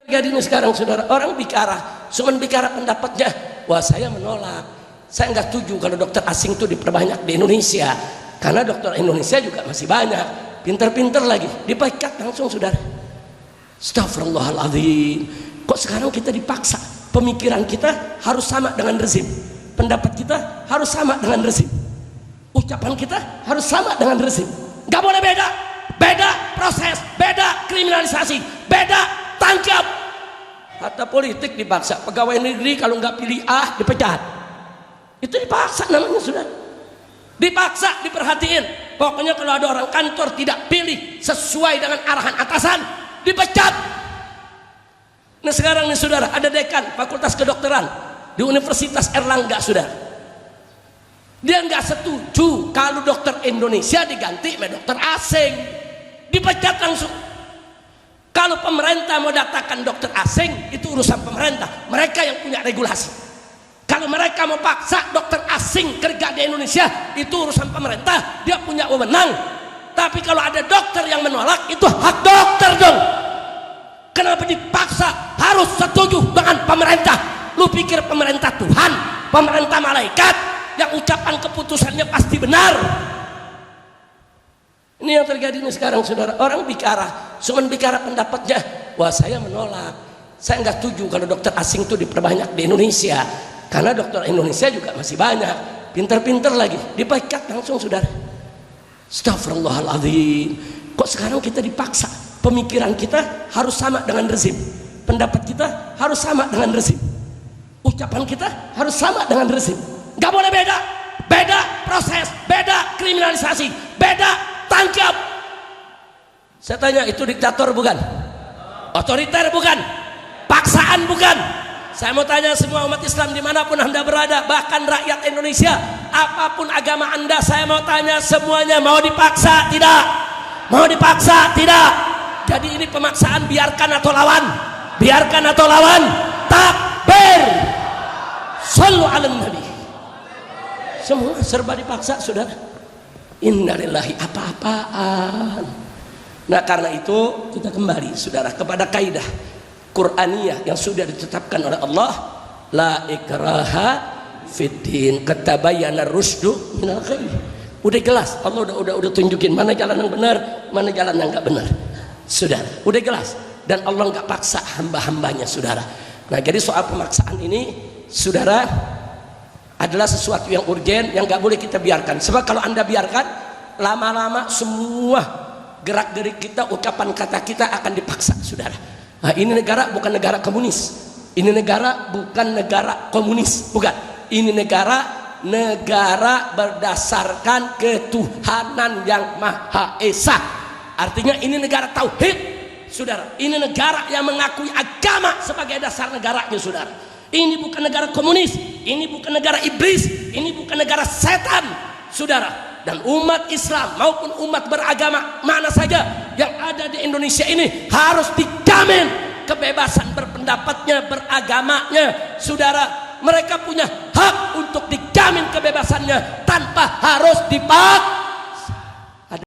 Jadi ini sekarang saudara, orang bicara, cuman bicara pendapatnya, wah saya menolak, saya nggak setuju kalau dokter asing itu diperbanyak di Indonesia, karena dokter Indonesia juga masih banyak, pinter-pinter lagi, dipecat langsung saudara. Astagfirullahaladzim, kok sekarang kita dipaksa, pemikiran kita harus sama dengan rezim, pendapat kita harus sama dengan rezim, ucapan kita harus sama dengan rezim, nggak boleh beda, beda proses, beda kriminalisasi, beda tangkap. Hatta politik dipaksa, pegawai negeri kalau nggak pilih A dipecat, itu dipaksa namanya sudah, dipaksa, diperhatiin. Pokoknya kalau ada orang kantor tidak pilih sesuai dengan arahan atasan, dipecat. Nah sekarang nih saudara, ada dekan fakultas kedokteran di Universitas Erlangga saudara, dia nggak setuju kalau dokter Indonesia diganti sama dokter asing, dipecat langsung. Kalau pemerintah mau datangkan dokter asing, itu urusan pemerintah, mereka yang punya regulasi. Kalau mereka mau paksa dokter asing kerja di Indonesia, itu urusan pemerintah, dia punya wewenang. Tapi kalau ada dokter yang menolak, itu hak dokter dong. Kenapa dipaksa harus setuju dengan pemerintah? Lu pikir pemerintah Tuhan, pemerintah malaikat yang ucapan keputusannya pasti benar? Ini yang terjadi ini sekarang saudara, orang bicara, cuman bicara pendapatnya, wah saya menolak, saya nggak setuju kalau dokter asing itu diperbanyak di Indonesia, karena dokter Indonesia juga masih banyak, pinter-pinter lagi, dipecat langsung saudara. Astagfirullahaladzim, kok sekarang kita dipaksa, pemikiran kita harus sama dengan rezim, pendapat kita harus sama dengan rezim, ucapan kita harus sama dengan rezim, nggak boleh beda, beda proses, beda kriminalisasi, beda tangkap. Saya tanya, itu diktator bukan? Otoriter bukan? Paksaan bukan? Saya mau tanya semua umat Islam dimanapun anda berada, bahkan rakyat Indonesia, apapun agama anda, saya mau tanya semuanya, mau dipaksa tidak? Mau dipaksa tidak? Jadi ini pemaksaan, biarkan atau lawan? Biarkan atau lawan? Takbir, sallu ala nabi. Semua serba dipaksa saudara. Innalillahi, apa-apaan. Nah karena itu kita kembali saudara kepada kaidah Qur'aniyah yang sudah ditetapkan oleh Allah, la ikraha fiddin, katabayyana rusdu minal ghayy. Udah jelas, Allah udah tunjukin mana jalan yang benar, mana jalan yang enggak benar. Sudah, udah jelas, dan Allah enggak paksa hamba-hambanya saudara. Nah jadi soal pemaksaan ini saudara adalah sesuatu yang urgen, yang nggak boleh kita biarkan. Sebab kalau anda biarkan, lama-lama semua gerak-gerik kita, ucapan kata kita akan dipaksa saudara. Nah, ini negara bukan negara komunis, ini negara bukan negara komunis, bukan, ini negara berdasarkan ketuhanan yang Maha Esa. Artinya ini negara tauhid saudara, ini negara yang mengakui agama sebagai dasar negaranya saudara. Ini bukan negara komunis, ini bukan negara iblis, ini bukan negara setan saudara. Dan umat Islam maupun umat beragama mana saja yang ada di Indonesia ini harus dijamin kebebasan berpendapatnya, beragamanya saudara. Mereka punya hak untuk dijamin kebebasannya tanpa harus dipaksa.